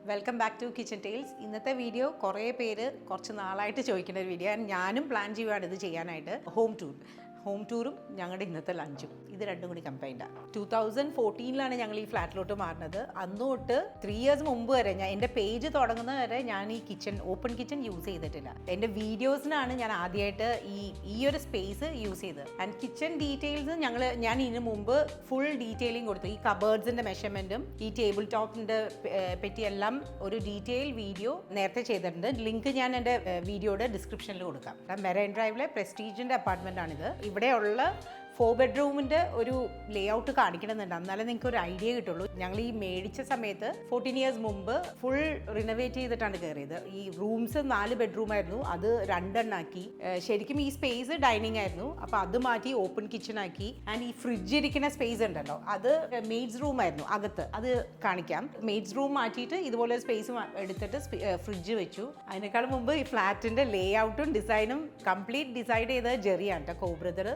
Welcome back to kitchen tales. ഇന്നത്തെ video കുറേ പേര് കുറച്ച് നാളായിട്ട് ചോദിക്കുന്ന ഒരു വീഡിയോ. ഞാനും പ്ലാൻ ചെയ്യുകയാണ് ഇത് ചെയ്യാനായിട്ട്. ഹോം ടൂറും ഞങ്ങളുടെ ഇന്നത്തെ ലഞ്ചും ഇത് രണ്ടും കൂടി കമ്പൈൻഡാണ്. 2014 ഞങ്ങൾ ഈ ഫ്ലാറ്റിലോട്ട് മാറുന്നത്. അന്ന് തൊട്ട് 3 years മുമ്പ് വരെ എൻ്റെ പേജ് തുടങ്ങുന്നത് വരെ ഞാൻ ഈ ഓപ്പൺ കിച്ചൺ യൂസ് ചെയ്തിട്ടില്ല. എൻ്റെ വീഡിയോസിനാണ് ഞാൻ ആദ്യമായിട്ട് ഈ ഒരു സ്പേസ് യൂസ് ചെയ്തത്. ആൻഡ് കിച്ചൺ ഡീറ്റെയിൽസ് ഞാൻ ഇതിന് മുമ്പ് ഫുൾ ഡീറ്റെയിലിംഗ് കൊടുത്തു. ഈ കബേർഡ്സിൻ്റെ മെഷർമെൻറ്റും ഈ ടേബിൾ ടോപ്പിൻ്റെ പറ്റിയെല്ലാം ഒരു ഡീറ്റെയിൽ വീഡിയോ നേരത്തെ ചെയ്തിട്ടുണ്ട്. ലിങ്ക് ഞാൻ എൻ്റെ വീഡിയോയുടെ ഡിസ്ക്രിപ്ഷനിൽ കൊടുക്കാം. മെറൈൻ ഡ്രൈവിലെ പ്രസ്റ്റീജിൻ്റെ അപ്പാർട്ട്മെൻറ്റാണിത്. ഇവിടെയുള്ള 4 bedroom ഒരു ലേ ഔട്ട് കാണിക്കണമെന്നുണ്ട്, എന്നാലേ നിങ്ങൾക്ക് ഒരു ഐഡിയ കിട്ടുള്ളൂ. ഞങ്ങൾ ഈ മേടിച്ച സമയത്ത് 14 years മുമ്പ് ഫുൾ റിനോവേറ്റ് ചെയ്തിട്ടാണ് കയറിയത്. ഈ റൂംസ് 4 bedroom ആയിരുന്നു, അത് 2 എണ്ണാക്കി. ശരിക്കും ഈ സ്പേസ് ഡൈനിങ് ആയിരുന്നു, അപ്പോൾ അത് മാറ്റി ഓപ്പൺ കിച്ചൺ ആക്കി. ആൻഡ് ഈ ഫ്രിഡ്ജ് ഇരിക്കുന്ന സ്പേസ് ഉണ്ടല്ലോ, അത് മെയ്ഡ്സ് റൂം ആയിരുന്നു അകത്ത്. അത് കാണിക്കാം. മെയ്ഡ്സ് റൂം മാറ്റിയിട്ട് ഇതുപോലെ സ്പേസ് എടുത്തിട്ട് ഫ്രിഡ്ജ് വെച്ചു. അതിനേക്കാൾ മുമ്പ് ഈ ഫ്ലാറ്റിൻ്റെ ലേ ഔട്ടും ഡിസൈനും കംപ്ലീറ്റ് ഡിസൈഡ് ചെയ്തത് ജെറിയാണ് കേട്ടോ, കോ ബ്രദർ.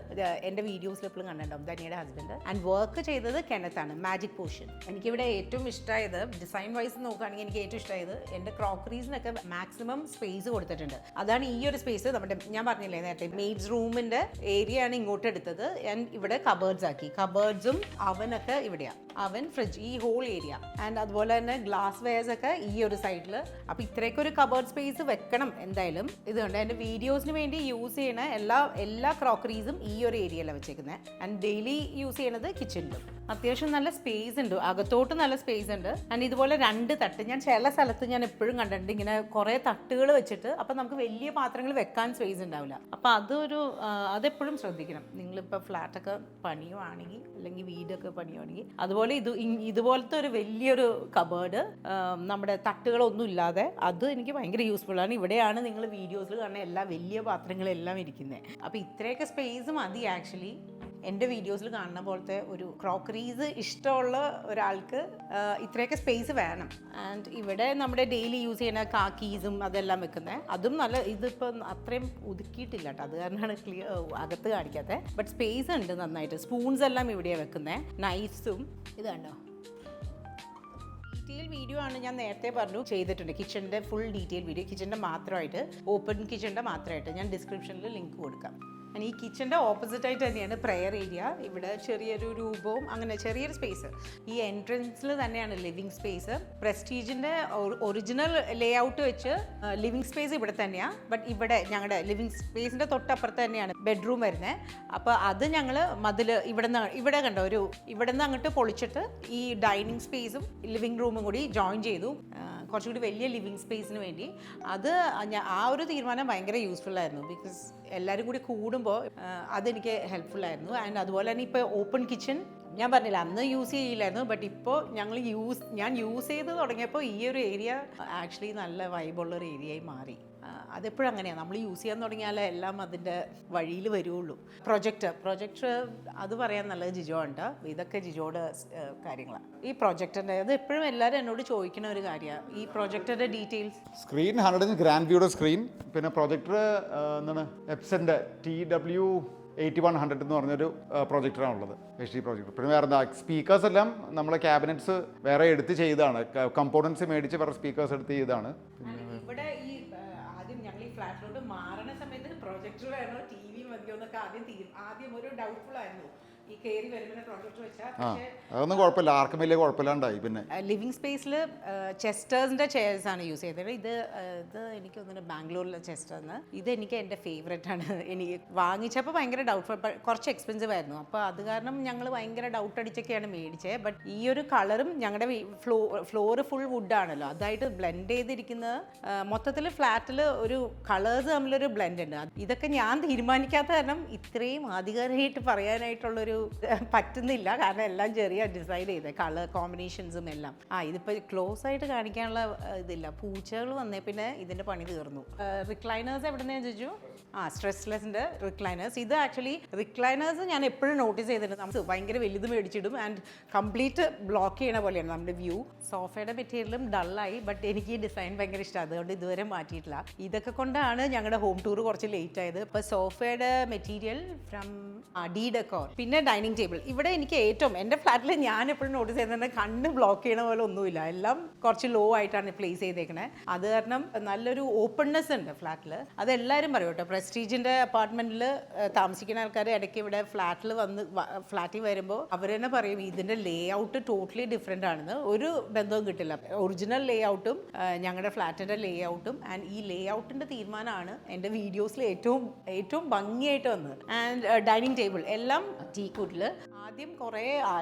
എൻ്റെ വീഡിയോസിൽ എപ്പോഴും കണ്ടിട്ടുണ്ടാവും, ധനിയുടെ ഹസ്ബൻഡ്. ആൻഡ് വർക്ക് ചെയ്തത് കെനത്താണ്, മാജിക് പോർഷൻ. എനിക്കിവിടെ ഏറ്റവും ഇഷ്ടമായത് ഡിസൈൻ വൈസ് നോക്കുകയാണെങ്കിൽ എനിക്ക് ഏറ്റവും ഇഷ്ടമായത് എൻ്റെ ക്രോക്കറീസിനൊക്കെ മാക്സിമം സ്പേസ് കൊടുത്തിട്ടുണ്ട്. അതാണ് ഈ ഒരു സ്പേസ്. നമ്മുടെ ഞാൻ പറഞ്ഞില്ലേ നേരത്തെ, മെയ്ഡ്സ് റൂമിൻ്റെ ഏരിയ ആണ് ഇങ്ങോട്ട് എടുത്തത്. ആൻഡ് ഇവിടെ കബേർഡ്സ് ആക്കി. കബേർഡ്സും അവനൊക്കെ ഇവിടെയാണ്, അവൻ ഫ്രിഡ്ജ് ഈ ഹോൾ ഏരിയ. ആൻഡ് അതുപോലെ തന്നെ ഗ്ലാസ് വെയർസ് ഒക്കെ ഈ ഒരു സൈഡിൽ. അപ്പോൾ ഇത്രയൊക്കെ ഒരു കബേർഡ് സ്പേസ് വെക്കണം എന്തായാലും. ഇതുകൊണ്ട് എൻ്റെ വീഡിയോസിന് വേണ്ടി യൂസ് ചെയ്യണ എല്ലാ ക്രോക്കറീസും ഈ ഒരു ഏരിയയിലാണ് വെച്ചേക്കുന്നത്. ആൻഡ് ഡെയിലി യൂസ് ചെയ്യണത് കിച്ചണിലും. അത്യാവശ്യം നല്ല സ്പേസ് ഉണ്ട്, അകത്തോട്ട് നല്ല സ്പേസ് ഉണ്ട്. ആൻഡ് ഇതുപോലെ 2 തട്ട് ഞാൻ ചില സ്ഥലത്ത് ഞാൻ എപ്പോഴും കണ്ടിട്ടുണ്ട്, ഇങ്ങനെ കുറേ തട്ടുകൾ വെച്ചിട്ട്. അപ്പം നമുക്ക് വലിയ പാത്രങ്ങൾ വെക്കാൻ സ്പേസ് ഉണ്ടാവില്ല. അപ്പം അതെപ്പോഴും ശ്രദ്ധിക്കണം. നിങ്ങളിപ്പോൾ ഫ്ലാറ്റൊക്കെ പണിയുവാണെങ്കിൽ അല്ലെങ്കിൽ വീടൊക്കെ പണിയുവാണെങ്കിൽ അതുപോലെ ഇതുപോലത്തെ ഒരു വലിയൊരു കബേർഡ്, നമ്മുടെ തട്ടുകളൊന്നും ഇല്ലാതെ, അത് എനിക്ക് ഭയങ്കര യൂസ്ഫുൾ ആണ്. ഇവിടെയാണ് നിങ്ങൾ വീഡിയോസിൽ കാണുന്ന എല്ലാ വലിയ പാത്രങ്ങളെല്ലാം ഇരിക്കുന്നത്. അപ്പോൾ ഇത്രയൊക്കെ സ്പേസ് മതി ആക്ച്വലി. എൻ്റെ വീഡിയോസിൽ കാണുന്ന പോലത്തെ ഒരു ക്രോക്കറീസ് ഇഷ്ടമുള്ള ഒരാൾക്ക് ഇത്രയൊക്കെ സ്പേസ് വേണം. ആൻഡ് ഇവിടെ നമ്മുടെ ഡെയിലി യൂസ് ചെയ്യുന്ന കാക്കീസും അതെല്ലാം വെക്കുന്നത്. അതും നല്ല, ഇതിപ്പം അത്രയും ഒതുക്കിയിട്ടില്ല കേട്ടോ, അത് കാരണമാണ് അകത്ത് കാണിക്കാത്തത്. ബട്ട് സ്പേസ് ഉണ്ട് നന്നായിട്ട്. സ്പൂൺസ് എല്ലാം ഇവിടെയാണ് വെക്കുന്നത്, നൈഫ്സും. ഇത് കണ്ടോ, ഡീറ്റെയിൽ വീഡിയോ ആണ് ഞാൻ നേരത്തെ പറഞ്ഞു ചെയ്തിട്ടുണ്ട്. കിച്ചണിൻ്റെ ഫുൾ ഡീറ്റെയിൽ വീഡിയോ, കിച്ചണിൻ്റെ മാത്രമായിട്ട്, ഓപ്പൺ കിച്ചണിൻ്റെ മാത്രമായിട്ട് ഞാൻ ഡിസ്ക്രിപ്ഷനിൽ ലിങ്ക് കൊടുക്കാം. ഈ കിച്ചൻ്റെ ഓപ്പോസിറ്റ് ആയിട്ട് തന്നെയാണ് പ്രെയർ ഏരിയ. ഇവിടെ ചെറിയൊരു രൂപവും അങ്ങനെ ചെറിയൊരു സ്പേസ്. ഈ എൻട്രൻസിൽ തന്നെയാണ് ലിവിങ് സ്പേസ്. പ്രസ്റ്റീജിൻ്റെ ഒറിജിനൽ ലേ ഔട്ട് വെച്ച് ലിവിങ് സ്പേസ് ഇവിടെ തന്നെയാണ്. ബട്ട് ഇവിടെ ഞങ്ങളുടെ ലിവിങ് സ്പേസിൻ്റെ തൊട്ടപ്പുറത്ത് തന്നെയാണ് ബെഡ്റൂം വരുന്നത്. അപ്പോൾ അത് ഞങ്ങൾ ഇവിടെ കണ്ടോ, ഇവിടെ നിന്ന് അങ്ങോട്ട് പൊളിച്ചിട്ട് ഈ ഡൈനിങ് സ്പേസും ലിവിങ് റൂമും കൂടി ജോയിൻ ചെയ്തു, കുറച്ചുകൂടി വലിയ ലിവിങ് സ്പേസിന് വേണ്ടി. ആ ഒരു തീരുമാനം ഭയങ്കര യൂസ്ഫുൾ ആയിരുന്നു. ബിക്കോസ് എല്ലാവരും കൂടി കൂടുമ്പോൾ അതെനിക്ക് ഹെൽപ്ഫുൾ ആയിരുന്നു. ആൻഡ് അതുപോലെ തന്നെ ഇപ്പോൾ ഓപ്പൺ കിച്ചൺ ഞാൻ പറഞ്ഞില്ല, അന്ന് യൂസ് ചെയ്യില്ലായിരുന്നു. ബട്ട് ഇപ്പോൾ ഞാൻ യൂസ് ചെയ്ത് തുടങ്ങിയപ്പോൾ ഈ ഒരു ഏരിയ ആക്ച്വലി നല്ല വൈബുള്ളൊരു ഏരിയയായി മാറി. അതെപ്പോഴും അങ്ങനെയാണ്, നമ്മൾ യൂസ് ചെയ്യാൻ തുടങ്ങിയാലേ എല്ലാം അതിൻ്റെ വഴിയിൽ വരുള്ളൂ. പ്രൊജക്ടർ അത് പറയാൻ നല്ലത് ജിജോ ഉണ്ട്. ഇതൊക്കെ ജിജോയുടെ കാര്യങ്ങളാണ്. ഈ പ്രൊജക്ടറിൻ്റെ അത് എപ്പോഴും എല്ലാവരും എന്നോട് ചോദിക്കുന്ന ഒരു കാര്യമാണ്, ഈ പ്രൊജക്ടറിൻ്റെ ഡീറ്റെയിൽസ്. സ്ക്രീൻ 100 ഗ്രാൻഡ് വ്യൂയുടെ സ്ക്രീൻ, പിന്നെ പ്രൊജക്ടർ എന്താണ് എപ്സൻ്റെ TW8100 എന്ന് പറഞ്ഞൊരു പ്രൊജക്ടറാണുള്ളത്, HD പ്രൊജക്ടർ. പിന്നെ വേറെ എന്താ, സ്പീക്കേഴ്സ് എല്ലാം നമ്മളെ ക്യാബിനറ്റ്സ് വേറെ എടുത്ത് ചെയ്താണ്, കമ്പോണൻസ് മേടിച്ച് വേറെ സ്പീക്കേഴ്സ് എടുത്ത് ചെയ്താണ്. ഇവിടെ ഈ ആദ്യം ഞങ്ങൾ ഈ ഫ്ലാറ്റിലോട്ട് മാറുന്ന സമയത്ത് പ്രൊജക്ടർ വേണോ TV മതിയോ എന്നൊക്കെ ആദ്യം ഒരു ഡൗട്ട്ഫുൾ ആയിരുന്നു. ഈ കയറി വരുമ്പോൾ പ്രൊജക്ടർ വെച്ചാൽ അതൊന്നും കുഴപ്പമില്ല, ആർക്കും വലിയ കുഴപ്പമില്ലാണ്ടായി. പിന്നെ ലിവിങ് സ്പേസിൽ ചെസ്റ്റേഴ്സിൻ്റെ ചെയർസ് ആണ് യൂസ് ചെയ്തത്. ഇത് എനിക്ക് തോന്നുന്നു ബാംഗ്ലൂരിലെ ചെസ്റ്റേഴ്ന്ന്. ഇത് എനിക്ക് എൻ്റെ ഫേവറേറ്റ് ആണ്. എനിക്ക് വാങ്ങിച്ചപ്പോൾ ഭയങ്കര ഡൗട്ട്ഫുൾ, കുറച്ച് എക്സ്പെൻസീവ് ആയിരുന്നു. അപ്പോൾ അത് കാരണം ഞങ്ങൾ ഭയങ്കര ഡൗട്ട് അടിച്ചൊക്കെയാണ് മേടിച്ചത്. ബട്ട് ഈ ഒരു കളറും ഞങ്ങളുടെ ഫ്ലോർ ഫുൾ വുഡാണല്ലോ, അതായിട്ട് ബ്ലെൻഡ് ചെയ്തിരിക്കുന്നത്. മൊത്തത്തിൽ ഫ്ലാറ്റിൽ ഒരു കളേഴ്സ് തമ്മിലൊരു ബ്ലെൻഡ് ഉണ്ട്. ഇതൊക്കെ ഞാൻ തീരുമാനിക്കാത്ത കാരണം ഇത്രയും ആധികാരികമായിട്ട് പറയാനായിട്ടുള്ളൊരു പറ്റുന്നില്ല, കാരണം എല്ലാം ചെറിയ ഡിസൈഡ് ചെയ്തത് കളർ കോമ്പിനേഷൻസും എല്ലാം. ഇതിപ്പോൾ ക്ലോസ് ആയിട്ട് കാണിക്കാനുള്ള ഇതില്ല, പൂച്ചകൾ വന്നേ പിന്നെ ഇതിൻ്റെ പണി തീർന്നു. റിക്ലൈനേഴ്സ് എവിടെന്നാ ചോദിച്ചു? സ്ട്രെസ്ലെസിൻ്റെ റിക്ലൈനേഴ്സ്. ഇത് ആക്ച്വലി റിക്ലൈനേഴ്സ് ഞാൻ എപ്പോഴും നോട്ടീസ് ചെയ്തിട്ടുണ്ട്. നമുക്ക് ഭയങ്കര വലുത് മേടിച്ചിടും ആൻഡ് കംപ്ലീറ്റ് ബ്ലോക്ക് ചെയ്യണ പോലെയാണ് നമ്മുടെ വ്യൂ. സോഫയുടെ മെറ്റീരിയലും ഡള്ളായി, ബട്ട് എനിക്ക് ഈ ഡിസൈൻ ഭയങ്കര ഇഷ്ടമാണ്, അതുകൊണ്ട് ഇതുവരെ മാറ്റിയിട്ടില്ല. ഇതൊക്കെ കൊണ്ടാണ് ഞങ്ങളുടെ ഹോം ടൂർ കുറച്ച് ലേറ്റ് ആയത്. ഇപ്പോൾ സോഫയുടെ മെറ്റീരിയൽ ഫ്രം ഡി ഡെക്കോർ. പിന്നെ ഡൈനിങ് ടേബിൾ. ഇവിടെ എനിക്ക് ഏറ്റവും എൻ്റെ ഫ്ലാറ്റിൽ ഞാൻ എപ്പോഴും നോട്ടീസ് ചെയ്യുന്നത് കണ്ണ് ബ്ലോക്ക് ചെയ്യണ പോലെ ഒന്നുമില്ല, എല്ലാം കുറച്ച് ലോ ആയിട്ടാണ് പ്ലേസ് ചെയ്തേക്കണേ. അത് കാരണം നല്ലൊരു ഓപ്പൺനെസ് ഉണ്ട് ഫ്ലാറ്റിൽ. അതെല്ലാവരും പറയും കേട്ടോ. പ്രസ്റ്റീജിൻ്റെ അപ്പാർട്ട്മെൻറ്റിൽ താമസിക്കുന്ന ആൾക്കാർ ഇടയ്ക്ക് ഇവിടെ ഫ്ലാറ്റിൽ വരുമ്പോൾ അവർ തന്നെ പറയും ഇതിൻ്റെ ലേ ഔട്ട് ടോട്ടലി ഡിഫറെൻ്റ് ആണെന്ന്. ഒരു ബന്ധവും കിട്ടില്ല. ഒറിജിനൽ ലേ ഔട്ടും ഞങ്ങളുടെ ഫ്ലാറ്റിൻ്റെ ലേ ഔട്ടും ആൻഡ് ഈ ലേ ഔട്ടിൻ്റെ തീരുമാനമാണ് എൻ്റെ വീഡിയോസിൽ ഏറ്റവും ഭംഗിയായിട്ട് വന്നത്. ആൻഡ് ഡൈനിങ് ടേബിൾ എല്ലാം ടീക്കൂട്ടിൽ. ആദ്യം കുറേ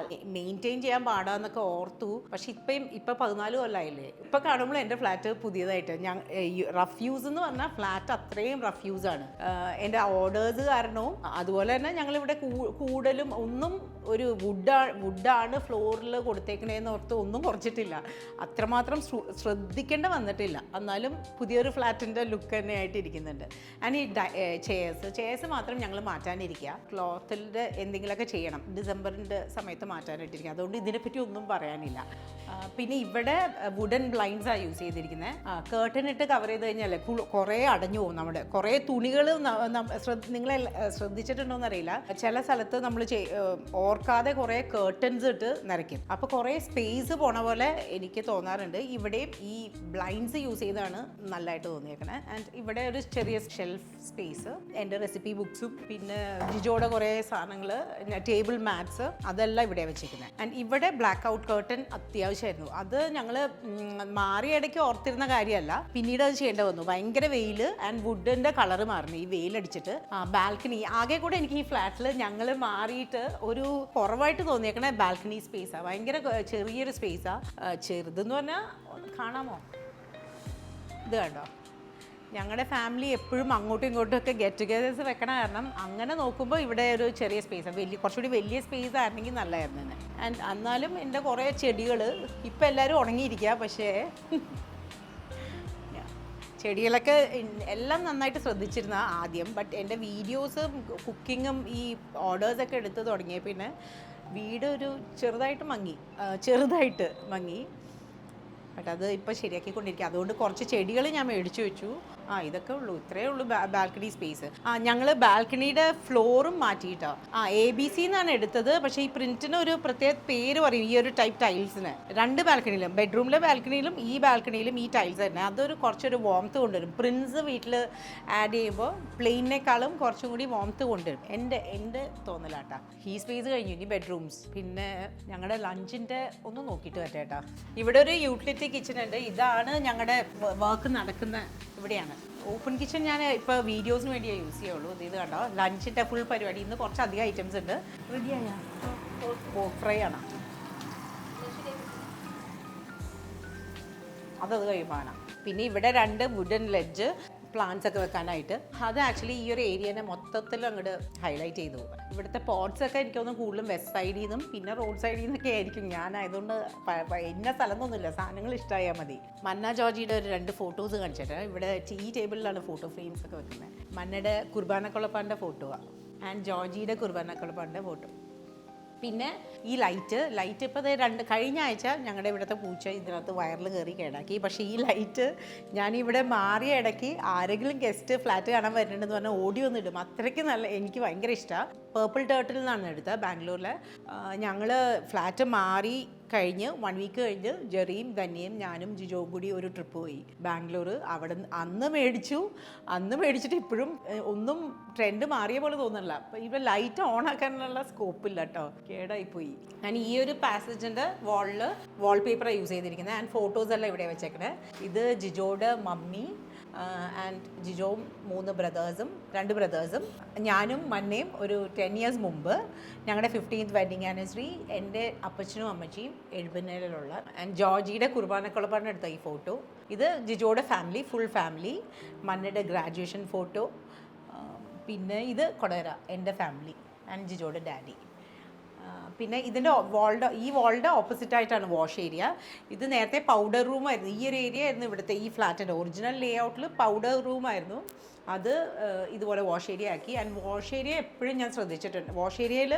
മെയിൻറ്റെയിൻ ചെയ്യാൻ പാടാന്നൊക്കെ ഓർത്തു. പക്ഷെ ഇപ്പം 14 കൊല്ലമായില്ലേ. ഇപ്പം കാണുമ്പോൾ എൻ്റെ ഫ്ലാറ്റ് പുതിയതായിട്ട് റഫ് യൂസ് എന്ന് പറഞ്ഞാൽ ഫ്ലാറ്റ് അത്രയും റഫ് യൂസ് ആണ്. എൻ്റെ ഓർഡേഴ്സ് കാരണവും അതുപോലെ തന്നെ ഞങ്ങളിവിടെ കൂടുതലും ഒന്നും ഒരു വുഡാണ് ഫ്ലോറിൽ കൊടുത്തേക്കണേന്ന് ഓർത്ത് ഒന്നും കുറച്ചിട്ടില്ല. അത്രമാത്രം ശ്രദ്ധിക്കേണ്ട വന്നിട്ടില്ല. എന്നാലും പുതിയൊരു ഫ്ലാറ്റിൻ്റെ ലുക്ക് തന്നെ ആയിട്ട് ഇരിക്കുന്നുണ്ട്. ആൻഡ് ഈ ചെയർസ് മാത്രം ഞങ്ങൾ മാറ്റാനിരിക്കുക. ക്ലോത്തിൻ്റെ എന്തെങ്കിലുമൊക്കെ ചെയ്യണം, ഡിസംബറിൻ്റെ സമയത്ത് മാറ്റാനായിട്ടിരിക്കുക. അതുകൊണ്ട് ഇതിനെപ്പറ്റി ഒന്നും പറയാനില്ല. പിന്നെ ഇവിടെ വുഡൻ ബ്ലൈൻഡ്സാണ് യൂസ് ചെയ്തിരിക്കുന്നത്. കേർട്ടൻ ഇട്ട് കവർ ചെയ്ത് കഴിഞ്ഞാൽ കുറേ അടഞ്ഞു പോകും. നമ്മുടെ കുറേ തുണികൾ നിങ്ങളെ ശ്രദ്ധിച്ചിട്ടുണ്ടോയെന്ന് അറിയില്ല. ചില സ്ഥലത്ത് നമ്മൾ ഓർക്കാതെ കുറേ കേർട്ടൻസ് ഇട്ട് നിറയ്ക്കും. അപ്പോൾ കുറേ സ്പേസ് പോണ പോലെ എനിക്ക് തോന്നാറുണ്ട്. ഇവിടെയും ഈ ബ്ലൈൻഡ്സ് യൂസ് ചെയ്താണ് നല്ലതായിട്ട് തോന്നിയേക്കണേ. ആൻഡ് ഇവിടെ ഒരു ചെറിയ ഷെൽഫ് സ്പേസ്, എൻ്റെ റെസിപ്പി ബുക്സും പിന്നെ ജിജോയുടെ കുറേ സാധനങ്ങൾ, ടേബിൾ മാറ്റ്സ് അതെല്ലാം ഇവിടെ വെച്ചിരിക്കുന്നത്. ആൻഡ് ഇവിടെ ബ്ലാക്ക് ഔട്ട് കേർട്ടൻ അത്യാവശ്യമായിരുന്നു. അത് ഞങ്ങൾ മാറിയ ഇടയ്ക്ക് ഓർത്തിരുന്ന കാര്യമല്ല, പിന്നീട് അത് ചെയ്യേണ്ടി വന്നു. ഭയങ്കര വെയിൽ ആൻഡ് വുഡിൻ്റെ കളറ് മാറുന്നു ഈ വെയിലടിച്ചിട്ട്. ബാൽക്കണി ആകെ കൂടെ എനിക്ക് ഈ ഫ്ലാറ്റിൽ ഞങ്ങൾ മാറിയിട്ട് ഒരു കുറവായിട്ട് തോന്നിയേക്കണേ ബാൽക്കണി സ്പേസാണ്. ഭയങ്കര ചെറിയൊരു സ്പേസാണ്. ചെറുതെന്ന് പറഞ്ഞാൽ കാണാമോ, ഇത് കണ്ടോ. ഞങ്ങളുടെ ഫാമിലി എപ്പോഴും അങ്ങോട്ടും ഇങ്ങോട്ടും ഒക്കെ ഗെറ്റ് ടുഗദേഴ്സ് വെക്കണ കാരണം അങ്ങനെ നോക്കുമ്പോൾ ഇവിടെ ഒരു ചെറിയ സ്പേസാണ്. കുറച്ചുകൂടി വലിയ സ്പേസ് ആയിരുന്നെങ്കിൽ നല്ലതായിരുന്നു തന്നെ. ആൻഡ് എന്നാലും എൻ്റെ കുറേ ചെടികൾ ഇപ്പം എല്ലാവരും ഉണങ്ങിയിരിക്കുക. പക്ഷേ ചെടികളൊക്കെ എല്ലാം നന്നായിട്ട് ശ്രദ്ധിച്ചിരുന്ന ആദ്യം. ബട്ട് എൻ്റെ വീഡിയോസും കുക്കിങ്ങും ഈ ഓർഡേഴ്സൊക്കെ എടുത്ത് തുടങ്ങിയ പിന്നെ വീട് ഒരു ചെറുതായിട്ട് മങ്ങി. ബട്ട് അത് ഇപ്പോൾ ശരിയാക്കിക്കൊണ്ടിരിക്കുക. അതുകൊണ്ട് കുറച്ച് ചെടികൾ ഞാൻ മേടിച്ചു വെച്ചു. ഇതൊക്കെ ഉള്ളൂ, ഇത്രയേ ഉള്ളൂ ബാൽക്കണി സ്പേസ്. ഞങ്ങൾ ബാൽക്കണിയുടെ ഫ്ലോറും മാറ്റിയിട്ടാണ്. ABC എന്നാണ് എടുത്തത്. പക്ഷേ ഈ പ്രിൻറ്റിന് ഒരു പ്രത്യേക പേര് പറയും ഈ ഒരു ടൈപ്പ് ടൈൽസിന്. 2 ബാൽക്കണിയിലും, ബെഡ്റൂമിലെ ബാൽക്കണിയിലും ഈ ബാൽക്കണിയിലും ഈ ടൈൽസ് തന്നെ. അതൊരു കുറച്ചൊരു വോംത്ത് കൊണ്ടുവരും. പ്രിൻസ് വീട്ടിൽ ആഡ് ചെയ്യുമ്പോൾ പ്ലെയിനേക്കാളും കുറച്ചും കൂടി വോംത്ത് കൊണ്ടുവരും. എൻ്റെ തോന്നലാട്ടാ. ഈ സ്പേസ് കഴിഞ്ഞു. ഇനി ബെഡ്റൂംസ്. പിന്നെ ഞങ്ങളുടെ ലഞ്ചിൻ്റെ ഒന്ന് നോക്കിയിട്ട് പറ്റേട്ടാ. ഇവിടെ ഒരു യൂട്ടിലിറ്റി കിച്ചൺ ഉണ്ട്. ഇതാണ് ഞങ്ങളുടെ വർക്ക് നടക്കുന്ന ഇവിടെയാണ്. ഓപ്പൺ കിച്ചൺ ഞാൻ ഇപ്പോൾ വീഡിയോസിന് വേണ്ടിയേ യൂസ് ചെയ്യുള്ളൂ. ഇത് കണ്ടോ, ലഞ്ചിൻ്റെ ഫുൾ പരിപാടി. ഇന്ന് കുറച്ചധികം ഐറ്റംസ് ഉണ്ട്. റെഡിയായ പോർക്ക് ഫ്രൈ ആണ്. അത് കഴിയുമ്പോൾ പിന്നെ ഇവിടെ 2 വുഡൻ ലെഡ്ജ് പ്ലാന്റ്സ് ഒക്കെ വെക്കാനായിട്ട്. അത് ആക്ച്വലി ഈ ഒരു ഏരിയനെ മൊത്തത്തിൽ അങ്ങോട്ട് ഹൈലൈറ്റ് ചെയ്തു. ഇവിടുത്തെ പോട്ട്സ് ഒക്കെ എനിക്കൊന്ന് കൂടുതലും വെസ്റ്റ് സൈഡിൽ നിന്നും പിന്നെ റോഡ് സൈഡിൽ നിന്നൊക്കെ ആയിരിക്കും. ഞാനായതുകൊണ്ട് ഇന്ന സ്ഥലമൊന്നുമില്ല, സാധനങ്ങൾ ഇഷ്ടമായാൽ മതി. മന്ന ജോർജിയുടെ ഒരു 2 ഫോട്ടോസ് കാണിച്ചിട്ട് ഇവിടെ ഈ ടേബിളിലാണ് ഫോട്ടോ ഫ്രെയിംസ് ഒക്കെ വെക്കുന്നത്. മന്നയുടെ കുർബാനക്കുളപ്പാൻ്റെ ഫോട്ടോ ആൻഡ് ജോർജിയുടെ കുർബാനക്കുളപ്പാൻ്റെ ഫോട്ടോ. പിന്നെ ഈ ലൈറ്റ് ഇപ്പോൾ കഴിഞ്ഞ ആഴ്ച ഞങ്ങളുടെ ഇവിടുത്തെ പൂച്ച ഇതിനകത്ത് വയറിൽ കയറി കേടാക്കി. പക്ഷേ ഈ ലൈറ്റ് ഞാനിവിടെ മാറിയ ഇടയ്ക്ക് ആരെങ്കിലും ഗസ്റ്റ് ഫ്ലാറ്റ് കാണാൻ വരുന്നുണ്ടെന്ന് പറഞ്ഞാൽ ഓടി വന്നിടും. അത്രയ്ക്ക് എനിക്ക് ഭയങ്കര ഇഷ്ടമാണ്. പേർപ്പിൾ ടേർട്ടിൽ നിന്നാണ് എടുത്തത്, ബാംഗ്ലൂരിൽ. ഞങ്ങൾ ഫ്ലാറ്റ് മാറി കഴിഞ്ഞ് 1 വീക്ക് കഴിഞ്ഞ് ജെറിയും ധന്യയും ഞാനും ജിജോയും കൂടി ഒരു ട്രിപ്പ് പോയി ബാംഗ്ലൂർ. അന്ന് മേടിച്ചിട്ട് ഇപ്പോഴും ഒന്നും ട്രെൻഡ് മാറിയ പോലെ തോന്നുന്നില്ല. അപ്പം ഇവിടെ ലൈറ്റ് ഓൺ ആക്കാനുള്ള സ്കോപ്പില്ല കേട്ടോ, കേടായിപ്പോയി. ഞാൻ ഈ ഒരു പാസേജിൻ്റെ വാൾ പേപ്പറാണ് യൂസ് ചെയ്തിരിക്കുന്നത്. ആൻഡ് ഫോട്ടോസ് എല്ലാം ഇവിടെ വെച്ചേക്കണേ. ഇത് ജിജോയുടെ മമ്മി ആൻഡ് ജിജോവും 2 ബ്രദേഴ്സും ഞാനും മന്നയും ഒരു 10 ഇയേഴ്സ് മുമ്പ് ഞങ്ങളുടെ 15th വെഡിങ് ആനിവേഴ്സറി. എൻ്റെ അപ്പച്ചനും അമ്മച്ചിയും എഴുപനേലുള്ള. ആൻഡ് ജോർജിയുടെ കുർബാനക്കുളപ്പാണ് എടുത്ത ഈ ഫോട്ടോ. ഇത് ജിജോയുടെ ഫാമിലി, ഫുൾ ഫാമിലി. മന്നയുടെ ഗ്രാജുവേഷൻ ഫോട്ടോ. പിന്നെ ഇത് കൊടകര, എൻ്റെ ഫാമിലി ആൻഡ് ജിജോയുടെ ഡാഡി. പിന്നെ ഇതിൻ്റെ ഈ വാളിൻ്റെ ഓപ്പോസിറ്റായിട്ടാണ് വാഷ് ഏരിയ. ഇത് നേരത്തെ പൗഡർ റൂമായിരുന്നു. ഈ ഒരു ഏരിയ ആയിരുന്നു ഇവിടുത്തെ ഈ ഫ്ലാറ്റിൻ്റെ ഒറിജിനൽ ലേ ഔട്ടിൽ പൗഡർ റൂമായിരുന്നു. അത് ഇതുപോലെ വാഷ് ഏരിയ ആക്കി. ആൻഡ് വാഷ് ഏരിയ എപ്പോഴും ഞാൻ ശ്രദ്ധിച്ചിട്ടുണ്ട്, വാഷ് ഏരിയയിൽ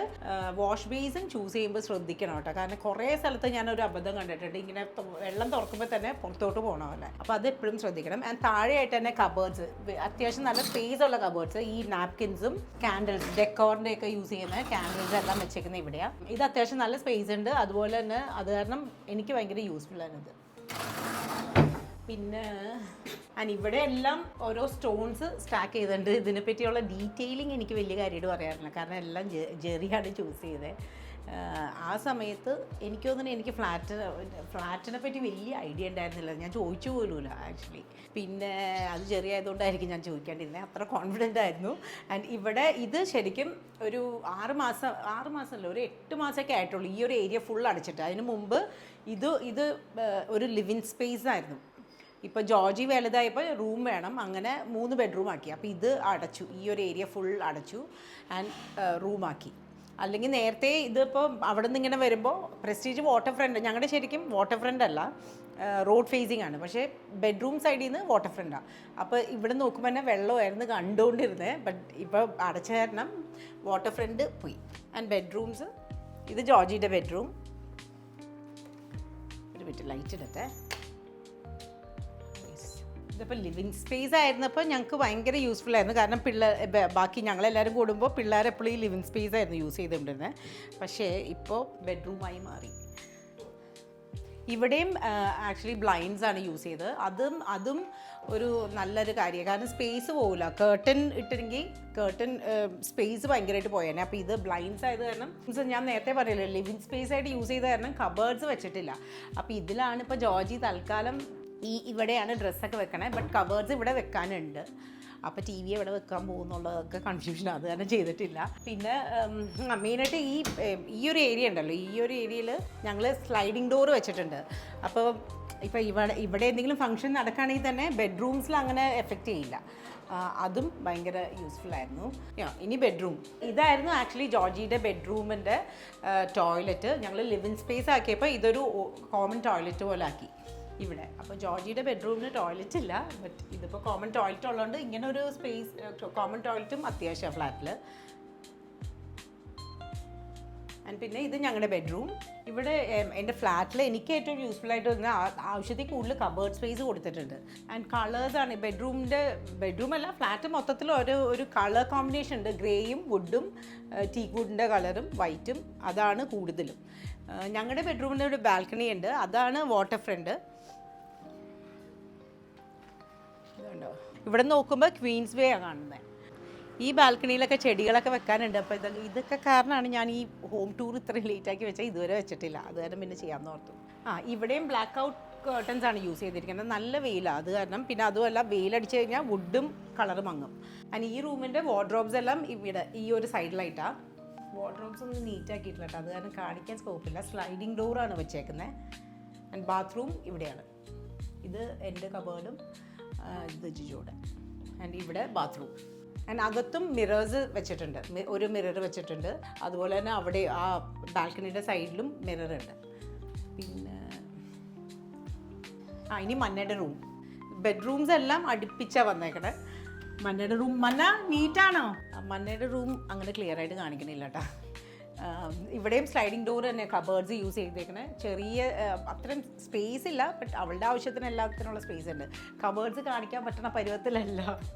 വാഷ് ബേസിൻ ചൂസ് ചെയ്യുമ്പോൾ ശ്രദ്ധിക്കണം കേട്ടോ. കാരണം കുറേ സ്ഥലത്ത് ഞാനൊരു അബദ്ധം കണ്ടിട്ടുണ്ട്, ഇങ്ങനെ വെള്ളം തുറക്കുമ്പോൾ തന്നെ പുറത്തോട്ട് പോകണമല്ലേ. അപ്പോൾ അത് എപ്പോഴും ശ്രദ്ധിക്കണം. ആൻഡ് താഴെയായിട്ട് തന്നെ കബേർഡ്സ്, അത്യാവശ്യം നല്ല സ്പേസ് ഉള്ള കബേർഡ്സ്. ഈ നാപ്കിൻസും ക്യാൻഡിൽസ്, ഡെക്കോറിൻ്റെ ഒക്കെ യൂസ് ചെയ്യുന്ന ക്യാൻഡിൽസ് എല്ലാം വെച്ചേക്കുന്നത് ഇവിടെയാണ്. ഇത് അത്യാവശ്യം നല്ല സ്പേസ് ഉണ്ട്. അതുപോലെ തന്നെ അത് കാരണം എനിക്ക് ഭയങ്കര യൂസ്ഫുൾ ആണ് ഇത്. പിന്നെ ഇവിടെ എല്ലാം ഓരോ സ്റ്റോൺസ് സ്റ്റാക്ക് ചെയ്തിട്ടുണ്ട്. ഇതിനെപ്പറ്റിയുള്ള ഡീറ്റെയിലിംഗ് എനിക്ക് വലിയ കാര്യമായിട്ട് പറയാറില്ല, കാരണം എല്ലാം ജെറിയാണ് ചൂസ് ചെയ്തത്. ആ സമയത്ത് എനിക്ക് തോന്നുന്നു എനിക്ക് ഫ്ലാറ്റിനെ പറ്റി വലിയ ഐഡിയ ഉണ്ടായിരുന്നില്ല, ഞാൻ ചോദിച്ചു പോലുമില്ല ആക്ച്വലി. പിന്നെ അത് ജെറി ആയതുകൊണ്ടായിരിക്കും ഞാൻ ചോദിക്കാണ്ടിരുന്നത്, അത്ര കോൺഫിഡൻ്റ് ആയിരുന്നു. ആൻഡ് ഇവിടെ ഇത് ശരിക്കും ഒരു 6 മാസമല്ല, ഒരു 8 മാസമൊക്കെ ആയിട്ടുള്ളൂ ഈ ഒരു ഏരിയ ഫുൾ അടച്ചിട്ട്. അതിന് മുമ്പ് ഇത് ഒരു ലിവിങ് സ്പേസ് ആയിരുന്നു. ഇപ്പോൾ ജോർജി വലുതായപ്പോൾ റൂം വേണം, അങ്ങനെ 3 ബെഡ്റൂം ആക്കി. അപ്പോൾ ഇത് അടച്ചു, ഈ ഒരു ഏരിയ ഫുൾ അടച്ചു ആൻഡ് റൂമാക്കി. അല്ലെങ്കിൽ നേരത്തെ ഇതിപ്പോൾ അവിടെ നിന്ന് ഇങ്ങനെ വരുമ്പോൾ പ്രസ്റ്റീജ് വാട്ടർ ഫ്രണ്ട്, ഞങ്ങളുടെ ശരിക്കും വാട്ടർ ഫ്രണ്ട് അല്ല, റോഡ് ഫേസിങ് ആണ്, പക്ഷേ ബെഡ്റൂം സൈഡിൽ നിന്ന് വാട്ടർ ഫ്രണ്ടാണ്. അപ്പോൾ ഇവിടെ നോക്കുമ്പോൾ തന്നെ വെള്ളമായിരുന്നു കണ്ടുകൊണ്ടിരുന്നത്. ബട്ട് ഇപ്പോൾ അടച്ച കാരണം വാട്ടർ ഫ്രണ്ട് പോയി. ആൻഡ് ബെഡ്റൂംസ്, ഇത് ജോർജിയുടെ ബെഡ്റൂം. ഒരു മിനിറ്റ് ലൈറ്റ് ഇടട്ടെ. ഇതിപ്പോൾ ലിവിങ് സ്പേസ് ആയിരുന്നപ്പോൾ ഞങ്ങൾക്ക് ഭയങ്കര യൂസ്ഫുൾ ആയിരുന്നു, കാരണം ബാക്കി ഞങ്ങളെല്ലാവരും കൂടുമ്പോൾ പിള്ളേരെപ്പോഴും ഈ ലിവിങ് സ്പേസ് ആയിരുന്നു യൂസ് ചെയ്തുകൊണ്ടിരുന്നത്. പക്ഷേ ഇപ്പോൾ ബെഡ്റൂമായി മാറി. ഇവിടെയും ആക്ച്വലി ബ്ലൈൻഡ്സ് ആണ് യൂസ് ചെയ്തത്. അതും ഒരു നല്ലൊരു കാര്യമാണ്, കാരണം സ്പേസ് പോകില്ല. കേർട്ടൻ ഇട്ടിരുന്നെങ്കിൽ കേർട്ടൻ സ്പേസ് ഭയങ്കരമായിട്ട് പോയേനെ. അപ്പോൾ ഇത് ബ്ലൈൻഡ്സ് ആയത് കാരണം, ഞാൻ നേരത്തെ പറയല്ലോ ലിവിങ് സ്പേസ് ആയിട്ട് യൂസ് ചെയ്ത കാരണം കബേർഡ്സ് വെച്ചിട്ടില്ല. അപ്പോൾ ഇതിലാണ് ഇപ്പോൾ ജോർജി തൽക്കാലം ഇവിടെയാണ് ഡ്രസ്സൊക്കെ വെക്കണേ, ബട്ട് കവേർഡ്സ് ഇവിടെ വെക്കാനുണ്ട്. അപ്പോൾ ടി വി എവിടെ വെക്കാൻ പോകുന്നുള്ളതൊക്കെ കൺഫ്യൂഷൻ, അത് കാരണം ചെയ്തിട്ടില്ല. പിന്നെ മെയിനായിട്ട് ഈ ഒരു ഏരിയ ഉണ്ടല്ലോ, ഈ ഒരു ഏരിയയിൽ ഞങ്ങൾ സ്ലൈഡിങ് ഡോർ വെച്ചിട്ടുണ്ട്. അപ്പോൾ ഇപ്പോൾ ഇവിടെ എന്തെങ്കിലും ഫംഗ്ഷൻ നടക്കുകയാണെങ്കിൽ തന്നെ ബെഡ്റൂംസിൽ അങ്ങനെ എഫക്റ്റ് ചെയ്യില്ല. അതും ഭയങ്കര യൂസ്ഫുൾ ആയിരുന്നു. ഇനി ബെഡ്റൂം, ഇതായിരുന്നു ആക്ച്വലി ജോർജിയുടെ ബെഡ്റൂമിൻ്റെ ടോയ്ലറ്റ്. ഞങ്ങൾ ലിവിങ് സ്പേസ് ആക്കിയപ്പോൾ ഇതൊരു കോമൺ ടോയ്ലറ്റ് പോലെ ആക്കി ഇവിടെ. അപ്പോൾ ജോർജിയുടെ ബെഡ്റൂമിന് ടോയ്ലറ്റ് ഇല്ല, ബട്ട് ഇതിപ്പോൾ കോമൺ ടോയ്ലറ്റ് ഉള്ളതുകൊണ്ട് ഇങ്ങനെ ഒരു സ്പേസ്, കോമൺ ടോയ്ലറ്റും അത്യാവശ്യമാണ് ഫ്ലാറ്റിൽ. ആൻഡ് പിന്നെ ഇത് ഞങ്ങളുടെ ബെഡ്റൂം. ഇവിടെ എൻ്റെ ഫ്ലാറ്റിൽ എനിക്ക് ഏറ്റവും യൂസ്ഫുൾ ആയിട്ട് വന്ന ആവശ്യത്തിൽ കൂടുതൽ കബേർഡ് സ്പേസ് കൊടുത്തിട്ടുണ്ട്. ആൻഡ് കളേഴ്സാണ് ബെഡ്റൂമല്ല, ഫ്ലാറ്റ് മൊത്തത്തിൽ ഒരു കളർ കോമ്പിനേഷൻ ഉണ്ട്. ഗ്രേയും വുഡും ടീക്ക് വുഡിൻ്റെ കളറും വൈറ്റും, അതാണ് കൂടുതലും. ഞങ്ങളുടെ ബെഡ്റൂമിൻ്റെ ഒരു ബാൽക്കണി ഉണ്ട്, അതാണ് വാട്ടർ ഫ്രണ്ട്. ഇതുണ്ടോ, ഇവിടെ നോക്കുമ്പോൾ ക്വീൻസ് വേ ആണ് കാണുന്നത്. ഈ ബാൽക്കണിയിലൊക്കെ ചെടികളൊക്കെ വെക്കാനുണ്ട്. അപ്പോൾ ഇതൊക്കെ കാരണമാണ് ഞാൻ ഈ ഹോം ടൂർ ഇത്രയും ലേറ്റാക്കി വെച്ചാൽ ഇതുവരെ വെച്ചിട്ടില്ല, അത് കാരണം പിന്നെ ചെയ്യാമെന്ന് ഓർത്തു. ഇവിടെയും ബ്ലാക്ക് ഔട്ട് കേർട്ടൻസ് ആണ് യൂസ് ചെയ്തിരിക്കുന്നത്, നല്ല വെയിലാണ് അത് കാരണം. പിന്നെ അതുമല്ല, വെയിലടിച്ച് കഴിഞ്ഞാൽ വുഡും കളർ മങ്ങും. ആൻഡ് ഈ റൂമിൻ്റെ വാർഡ്രോബ്സ് എല്ലാം ഇവിടെ ഈ ഒരു സൈഡിലായിട്ടാണ്. വാർഡ്രോബ്സ് ഒന്നും നീറ്റാക്കിയിട്ടില്ല കേട്ടോ, അത് കാരണം കാണിക്കാൻ സ്കോപ്പില്ല. സ്ലൈഡിങ് ഡോറാണ് വെച്ചേക്കുന്നത്. ആൻഡ് ബാത്റൂം ഇവിടെയാണ്. ഇത് എൻ്റെ കബേർഡും ഇത് ജിജോടെ. ആൻഡ് ഇവിടെ ബാത്റൂം. ആൻഡ് അകത്തും മിറേഴ്സ് വെച്ചിട്ടുണ്ട്, ഒരു മിറർ വെച്ചിട്ടുണ്ട്. അതുപോലെ തന്നെ അവിടെ ആ ബാൽക്കണിയുടെ സൈഡിലും മിററുണ്ട്. പിന്നെ ഇനി മന്നയുടെ റൂം. ബെഡ്റൂംസ് എല്ലാം അടുപ്പിച്ചാണ് വന്നേക്കണേ. മന്നയുടെ റൂം, മന്ന നീറ്റാണോ? മന്നയുടെ റൂം അങ്ങനെ ക്ലിയർ ആയിട്ട് കാണിക്കണില്ല കേട്ടോ. ഇവിടെയും സ്ലൈഡിങ് ഡോർ തന്നെ, കബേർഡ്സ് യൂസ് ചെയ്തേക്കണേ. ചെറിയ അത്രയും സ്പേസ് ഇല്ല, ബട്ട് അവളുടെ ആവശ്യത്തിന് എല്ലാത്തിനുള്ള സ്പേസ് ഉണ്ട്. കബേർഡ്സ് കാണിക്കാൻ പറ്റുന്ന പരുവത്തിലല്ല,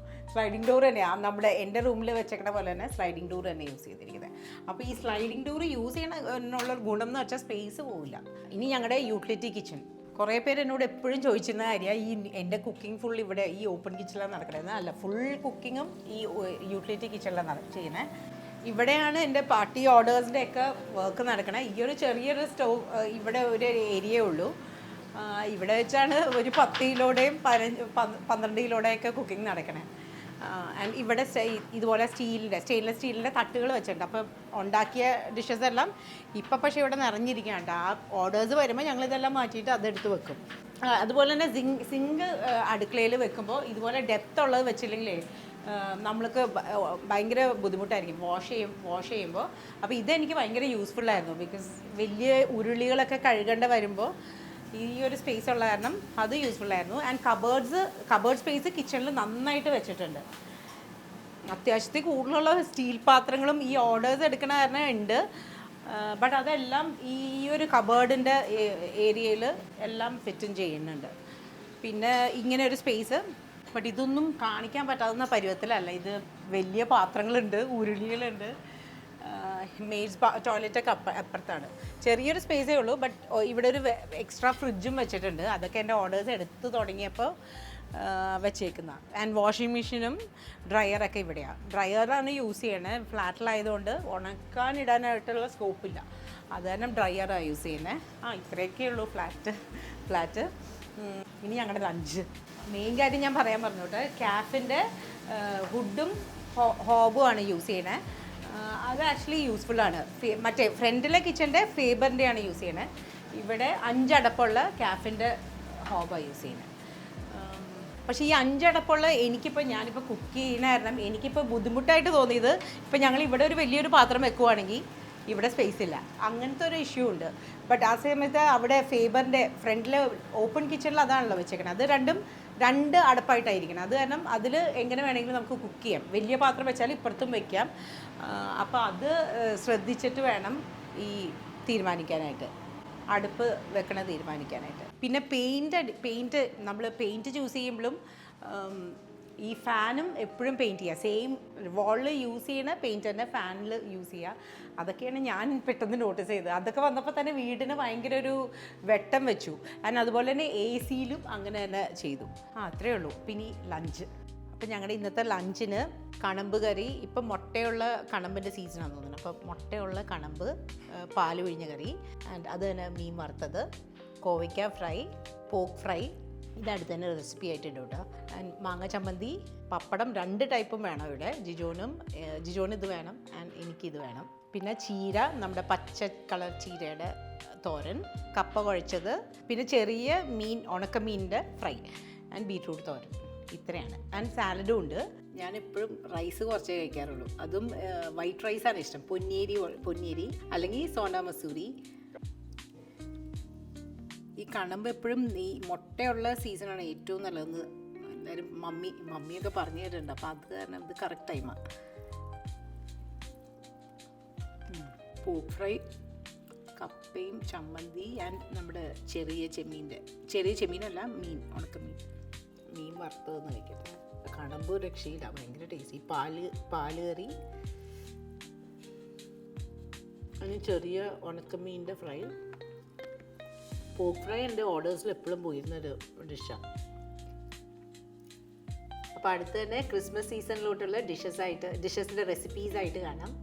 സ്ലൈഡിങ് ഡോർ തന്നെയാണ് നമ്മുടെ എൻ്റെ റൂമിൽ വെച്ചേക്കണ പോലെ തന്നെ സ്ലൈഡിങ് ഡോർ തന്നെ യൂസ് ചെയ്തിരിക്കുന്നത്. അപ്പോൾ ഈ സ്ലൈഡിങ് ഡോർ യൂസ് ചെയ്യണ ഗുണം എന്ന് വെച്ചാൽ സ്പേസ് പോവില്ല. ഇനി ഞങ്ങളുടെ യൂട്ടിലിറ്റി കിച്ചൺ, കുറേ പേര് എന്നോട് എപ്പോഴും ചോദിച്ചിരുന്ന കാര്യമാണ്, എൻ്റെ കുക്കിംഗ് ഫുൾ ഇവിടെ ഈ ഓപ്പൺ കിച്ചണിലാണ് നടക്കുന്നത്. അല്ല, ഫുൾ കുക്കിങ്ങും ഈ യൂട്ടിലിറ്റി കിച്ചണിലാണ് ചെയ്യുന്നത്. ഇവിടെയാണ് എൻ്റെ പാർട്ടി ഓർഡേഴ്സിൻ്റെ ഒക്കെ വർക്ക് നടക്കണത്. ഈ ഒരു ചെറിയൊരു സ്റ്റവ് ഇവിടെ ഒരു ഏരിയയേ ഉള്ളൂ. ഇവിടെ വെച്ചാണ് ഒരു 10 കിലോയുടെയും 12 കിലോയുടെയൊക്കെ കുക്കിംഗ് നടക്കണേ. ആൻഡ് ഇവിടെ ഇതുപോലെ സ്റ്റെയിൻലെസ് സ്റ്റീലിൻ്റെ തട്ടുകൾ വെച്ചിട്ടുണ്ട്. അപ്പോൾ ഉണ്ടാക്കിയ ഡിഷസ് എല്ലാം ഇപ്പം പക്ഷേ ഇവിടെ നിറഞ്ഞിരിക്കുകയാണ്. ആ ഓർഡേഴ്സ് വരുമ്പോൾ ഞങ്ങളിതെല്ലാം മാറ്റിയിട്ട് അതെടുത്ത് വെക്കും. അതുപോലെ തന്നെ സിങ്ക് അടുക്കളയിൽ വെക്കുമ്പോൾ ഇതുപോലെ ഡെപ്ത് ഉള്ളത് വെച്ചില്ലെങ്കിലേ നമ്മൾക്ക് ഭയങ്കര ബുദ്ധിമുട്ടായിരിക്കും വാഷ് ചെയ്യുമ്പോൾ. അപ്പോൾ ഇതെനിക്ക് ഭയങ്കര യൂസ്ഫുള്ളായിരുന്നു, ബിക്കോസ് വലിയ ഉരുളികളൊക്കെ കഴുകേണ്ട വരുമ്പോൾ ഈ ഒരു സ്പേസ് ഉള്ള കാരണം അത് യൂസ്ഫുള്ളായിരുന്നു. ആൻഡ് കബേർഡ് സ്പേസ് കിച്ചണിൽ നന്നായിട്ട് വെച്ചിട്ടുണ്ട്. അത്യാവശ്യത്തിൽ കൂടുതലുള്ള സ്റ്റീൽ പാത്രങ്ങളും ഈ ഓർഡേഴ്സ് എടുക്കണ കാരണം ഉണ്ട്. ബട്ട് അതെല്ലാം ഈ ഒരു കബേർഡിൻ്റെ ഏരിയയിൽ എല്ലാം ഫിറ്റും ചെയ്യുന്നുണ്ട്. പിന്നെ ഇങ്ങനെ ഒരു സ്പേസ്, ബട്ട് ഇതൊന്നും കാണിക്കാൻ പറ്റാവുന്ന പരുവത്തിലല്ല. ഇത് വലിയ പാത്രങ്ങളുണ്ട്, ഉരുളികളുണ്ട്, മെയ്ഡ്സ് ടോയ്ലറ്റൊക്കെ അപ്പുറത്താണ്. ചെറിയൊരു സ്പേസേ ഉള്ളൂ, ബട്ട് ഇവിടെ ഒരു എക്സ്ട്രാ ഫ്രിഡ്ജും വെച്ചിട്ടുണ്ട്. അതൊക്കെ എൻ്റെ ഓർഡേഴ്സ് എടുത്ത് തുടങ്ങിയപ്പോൾ വെച്ചേക്കുന്ന. ആൻഡ് വാഷിംഗ് മെഷീനും ഡ്രയറൊക്കെ ഇവിടെയാണ്. ഡ്രയറാണ് യൂസ് ചെയ്യണത്. ഫ്ലാറ്റിലായതുകൊണ്ട് ഉണക്കാനിടാനായിട്ടുള്ള സ്കോപ്പില്ല. അത് കാരണം ഡ്രയറാണ് യൂസ് ചെയ്യുന്നത്. ഇത്രയൊക്കെ ഉള്ളൂ ഫ്ലാറ്റ്. ഇനി ഞങ്ങളുടെ ലഞ്ച്. മെയിൻ കാര്യം ഞാൻ പറയാൻ പറഞ്ഞോട്ടെ, കാഫിൻ്റെ ഹുഡും ഹോബും ആണ് യൂസ് ചെയ്യണത്. അത് ആക്ച്വലി യൂസ്ഫുള്ളാണ്. മറ്റേ ഫ്രണ്ടിലെ കിച്ചൻ്റെ ഫേബറിൻ്റെയാണ് യൂസ് ചെയ്യണത്. ഇവിടെ 5 അടപ്പുള്ള കാഫിൻ്റെ ഹോബാണ് യൂസ് ചെയ്യുന്നത്. പക്ഷേ ഈ 5 അടപ്പുള്ള ഞാനിപ്പോൾ കുക്ക് ചെയ്യുന്ന കാരണം എനിക്കിപ്പോൾ ബുദ്ധിമുട്ടായിട്ട് തോന്നിയത്, ഇപ്പം ഞങ്ങൾ ഇവിടെ ഒരു വലിയൊരു പാത്രം വെക്കുവാണെങ്കിൽ ഇവിടെ സ്പേസ് ഇല്ല, അങ്ങനത്തെ ഒരു ഇഷ്യൂ ഉണ്ട്. ബട്ട് ആ സമയത്ത് അവിടെ ഫേബറിൻ്റെ ഫ്രണ്ടിലെ ഓപ്പൺ കിച്ചണിൽ അതാണല്ലോ വെച്ചേക്കണത്. അത് രണ്ടും 2 അടപ്പായിട്ടായിരിക്കണം. അത് കാരണം അതിൽ എങ്ങനെ വേണമെങ്കിലും നമുക്ക് കുക്ക് ചെയ്യാം. വലിയ പാത്രം വെച്ചാൽ ഇപ്പുറത്തും വയ്ക്കാം. അപ്പോൾ അത് ശ്രദ്ധിച്ചിട്ട് വേണം ഈ തീരുമാനിക്കാനായിട്ട്, അടുപ്പ് വെക്കണ തീരുമാനിക്കാനായിട്ട്. പിന്നെ പെയിൻറ്റ് നമ്മൾ പെയിൻറ്റ് ചൂസ് ചെയ്യുമ്പോഴും ഈ ഫാനും എപ്പോഴും പെയിൻറ്റ് ചെയ്യുക. സെയിം വാളിൽ യൂസ് ചെയ്യുന്ന പെയിൻറ്റ് തന്നെ ഫാനിൽ യൂസ് ചെയ്യുക. അതൊക്കെയാണ് ഞാൻ പെട്ടെന്ന് നോട്ടീസ് ചെയ്തത്. അതൊക്കെ വന്നപ്പോൾ തന്നെ വീടിന് ഭയങ്കര ഒരു വെട്ടം വെച്ചു. ആൻഡ് അതുപോലെ തന്നെ AC-യിലും അങ്ങനെ തന്നെ ചെയ്തു. അത്രയേ ഉള്ളൂ. പിന്നെ ലഞ്ച്. അപ്പം ഞങ്ങളുടെ ഇന്നത്തെ ലഞ്ചിന് കണമ്പ് കറി. ഇപ്പം മുട്ടയുള്ള കണമ്പിൻ്റെ സീസണാണെന്ന് തോന്നുന്നു. അപ്പം മുട്ടയുള്ള കണമ്പ്, പാല് പിഴിഞ്ഞ കറി, ആൻഡ് അത് തന്നെ മീൻ വറുത്തത്, കോവയ്ക്ക ഫ്രൈ, പോർക്ക് ഫ്രൈ. ഇതടുത്ത് തന്നെ റെസിപ്പി ആയിട്ടുണ്ട് കേട്ടോ. ആൻഡ് മാങ്ങ ചമ്മന്തി, പപ്പടം 2 ടൈപ്പും വേണം ഇവിടെ. ജിജോന് ഇത് വേണം, ആൻഡ് എനിക്കിത് വേണം. പിന്നെ ചീര, നമ്മുടെ പച്ച കളർ ചീരയുടെ തോരൻ, കപ്പ കുഴച്ചത്, പിന്നെ ചെറിയ മീൻ, ഉണക്കമീനിൻ്റെ ഫ്രൈ, ആൻഡ് ബീറ്റ്റൂട്ട് തോരൻ. ഇത്രയാണ്. ആൻഡ് സാലഡും ഉണ്ട്. ഞാനെപ്പോഴും റൈസ് കുറച്ചേ കഴിക്കാറുള്ളൂ. അതും വൈറ്റ് റൈസാണ് ഇഷ്ടം. പൊന്നിയരി അല്ലെങ്കിൽ സോന മസൂരി. ഈ കണമ്പ് എപ്പോഴും ഈ മുട്ടയുള്ള സീസണാണ് ഏറ്റവും നല്ലതെന്ന് എല്ലാവരും മമ്മിയൊക്കെ പറഞ്ഞു തരുന്നുണ്ട്. അപ്പോൾ അത് കാരണം ഇത് കറക്റ്റ് ടൈമാണ്. പോർക്ക് ഫ്രൈ, കപ്പയും ചമ്മന്തി, ആൻഡ് നമ്മുടെ ചെറിയ ചെമ്മീനല്ല, മീൻ വറുത്തതെന്ന് കഴിക്കട്ടെ. കണമ്പ് രക്ഷയില്ല, ഭയങ്കര ടേസ്റ്റി. പാല് കറി, അതിന് ചെറിയ ഉണക്കമീനിൻ്റെ ഫ്രൈ. പോർക്ക് ഫ്രൈ എൻ്റെ ഓർഡേഴ്സിൽ എപ്പോഴും പോയിരുന്നൊരു ഡിഷാണ്. അപ്പോൾ അടുത്ത് തന്നെ ക്രിസ്മസ് സീസണിലോട്ടുള്ള ഡിഷസിൻ്റെ റെസിപ്പീസായിട്ട് കാണാം.